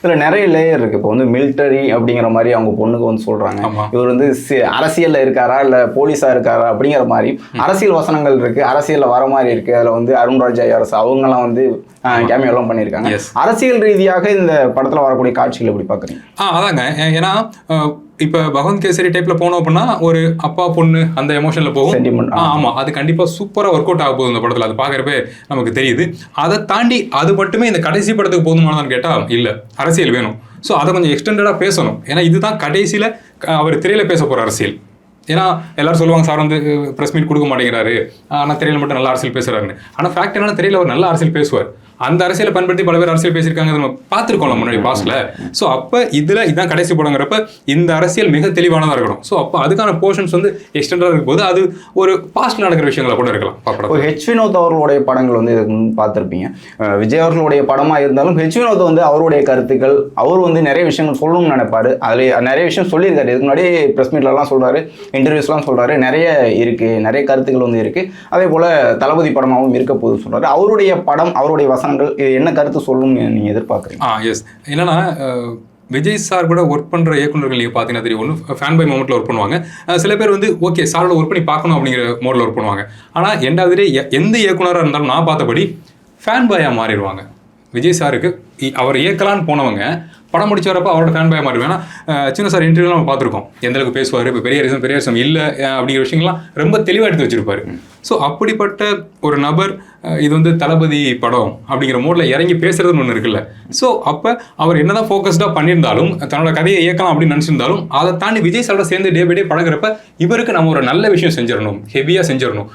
இதில் நிறைய லேயர் இருக்குது. இப்போ வந்து மிலிட்டரி அப்படிங்கிற மாதிரி அவங்க பொண்ணுக்கு வந்து சொல்கிறாங்க. இவர் வந்து அரசியலில் இருக்காரா இல்லை போலீஸாக இருக்காரா அப்படிங்கிற மாதிரி அரசியல் வசனங்கள் இருக்குது, அரசியலில் வர மாதிரி இருக்குது. அதில் வந்து அருண்ராஜ் ஐஆர்எஸ் அவங்கெல்லாம் வந்து கேமியோலாம் பண்ணியிருக்காங்க. அரசியல் ரீதியாக இந்த படத்தில் வரக்கூடிய காட்சிகள் எப்படி பார்க்குறீங்க? அதாங்க, ஏன்னா இப்போ பகவந்த் கேசரி டைப்ல போனோம் அப்படின்னா ஒரு அப்பா பொண்ணு அந்த எமோஷன்ல போகும். ஆமா, அது கண்டிப்பா சூப்பரா ஒர்க் அவுட் ஆக போகுது இந்த படத்துல. அது பாக்குறப்ப நமக்கு தெரியுது. அதை தாண்டி அது மட்டுமே இந்த கடைசி படத்துக்கு போதுமானதான்னு கேட்டா இல்ல, அரசியல் வேணும். ஸோ அதை கொஞ்சம் எக்ஸ்டெண்டடா பேசணும். ஏன்னா இதுதான் கடைசியில அவர் திரையில பேச போற அரசியல். ஏன்னா எல்லாரும் சொல்லுவாங்க சார் வந்து ப்ரெஸ் மீட் கொடுக்க மாட்டேங்கிறாரு, ஆனால் திரையில மட்டும் நல்ல அரசியல் பேசுறாருன்னு. ஆனால் ஃபேக்ட் என்னன்னா திரையில ஒரு நல்ல அரசியல் பேசுவார். அந்த அரசியலை பயன்படுத்தி பல பேர் அரசியல் பேசியிருக்காங்க, நம்ம பார்த்துருக்கோம் முன்னாடி பாஸ்ட்ல. ஸோ அப்போ இதான் கடைசி படங்கிறப்ப இந்த அரசியல் மிக தெளிவானதாக இருக்கணும். ஸோ அப்போ அதுக்கான போர்ஷன்ஸ் வந்து எக்ஸ்டெண்டராக இருக்கும் போது அது ஒரு பாஸ்ட்ல நடக்கிற விஷயங்களை கூட இருக்கலாம். ஹெச் வினோத் அவர்களுடைய படங்கள் வந்து இதுக்கு பார்த்துருப்பீங்க. விஜய் அவர்களுடைய படமாக இருந்தாலும் ஹெச் வினோத் வந்து அவருடைய கருத்துக்கள், அவர் வந்து நிறைய விஷயங்கள் சொல்லணும்னு நினைப்பாரு. அதில் நிறைய விஷயம் சொல்லியிருக்காரு. இதுக்கு முன்னாடி ப்ரெஸ் மீட்லலாம் சொல்கிறாரு, இன்டர்வியூஸ்லாம் சொல்கிறாரு. நிறைய இருக்குது, நிறைய கருத்துக்கள் வந்து இருக்குது. அதே போல் தளபதி படமாகவும் இருக்க போகுதுன்னு சொல்கிறாரு. அவருடைய படம், அவருடைய வசனங்கள் என்ன கருத்து சொல்லும் நீங்க எதிர்பார்க்குறீங்க? எஸ், என்னன்னா விஜய் சார் கூட ஒர்க் பண்ணுற இயக்குநர்கள் நீங்கள் பார்த்தீங்கன்னா தெரியும், ஒன்று ஃபேன் பை மோமெண்ட்டில் ஒர்க் பண்ணுவாங்க. சில பேர் வந்து ஓகே சாரோட ஒர்க் பண்ணி பார்க்கணும் அப்படிங்கிற மோடில் ஒர்க் பண்ணுவாங்க. ஆனால் எண்டாவது எந்த இயக்குனராக இருந்தாலும் நான் பார்த்தபடி ஃபேன் பாயாக மாறிடுவாங்க. விஜய் சாருக்கு அவர் இயக்கலான்னு போனவங்க படம் முடிச்சு வரப்போ அவரோட ஃபேன் பாயாக மாறிடுவேன். ஏன்னா சின்ன சார் இன்டர்வியூலாம் நம்ம பார்த்துருக்கோம், எந்த அளவுக்கு பேசுவார், இப்போ பெரிய ரீசன் இல்லை அப்படிங்கிற விஷயங்கள்லாம் ரொம்ப தெளிவாக எடுத்து வச்சிருப்பாரு. ஸோ அப்படிப்பட்ட ஒரு நபர் இது வந்து தளபதி படம் அப்படிங்கிற மோடில் இறங்கி பேசுறதுன்னு ஒன்று இருக்குல்ல. ஸோ அப்போ அவர் என்னதான் ஃபோக்கஸ்டாக பண்ணியிருந்தாலும், தன்னோட கதையை இயக்கலாம் அப்படின்னு நினச்சிருந்தாலும், அதை தாண்டி விஜய் சாரோட சேர்ந்து டே பை டே பழகிறப்ப இவருக்கு நம்ம ஒரு நல்ல விஷயம் செஞ்சிடணும், ஹெவியாக செஞ்சிடணும்.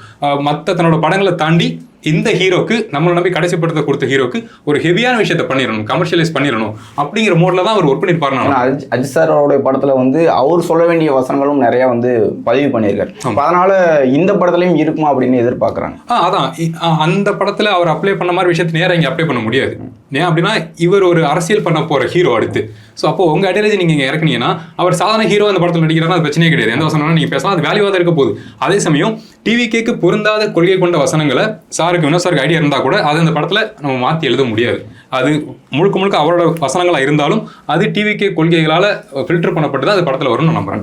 மற்ற தன்னோட படங்களை தாண்டி இந்த ஹீரோக்கு நம்மளை நம்பி கடைசி படத்தை கொடுத்த ஹீரோக்கு ஒரு ஹெவியான விஷயத்த பண்ணிடணும், கமர்ஷியலைஸ் பண்ணிடணும் அப்படிங்கிற மோட்ல தான் அவர் ஒர்க் பண்ணியிருப்பாரு. அஜித் சாரோட படத்துல வந்து அவர் சொல்ல வேண்டிய வசனங்களும் நிறைய வந்து பதிவு பண்ணியிருக்காரு. அதனால இந்த படத்துலையும் இருக்குமா அப்படின்னு எதிர்பார்க்குறாங்க. அதான் அந்த படத்துல அவர் அப்ளை பண்ண மாதிரி விஷயத்தை நேரம் இங்கே அப்ளை பண்ண முடியாது. ஏன் அப்படின்னா இவர் ஒரு அரசியல் பண்ண போற ஹீரோ அடுத்து. ஸோ அப்போ உங்க ஐடியாலஜி நீங்க இறக்குனீங்கன்னா அவர் சாதாரண ஹீரோ அந்த படத்தில் நடிக்கிறாருன்னா அது பிரச்சனையே கிடையாது. எந்த வசனம் நீங்க பேசலாம், அது வேல்யூவாக தான் இருக்க போகுது. அதே சமயம் டிவிகேக்கு பொருந்தாத கொள்கை கொண்ட வசனங்களை சாருக்கு வினோத் சாருக்கு ஐடியா இருந்தால் கூட அது அந்த படத்தில் நம்ம மாற்றி எழுத முடியாது. அது முழுக்க முழுக்க அவரோட வசனங்களாக இருந்தாலும் அது டிவிகே கொள்கைகளால் ஃபில்டர் பண்ணப்பட்டு தான் அது படத்தில் வரும்னு நம்புறேன்.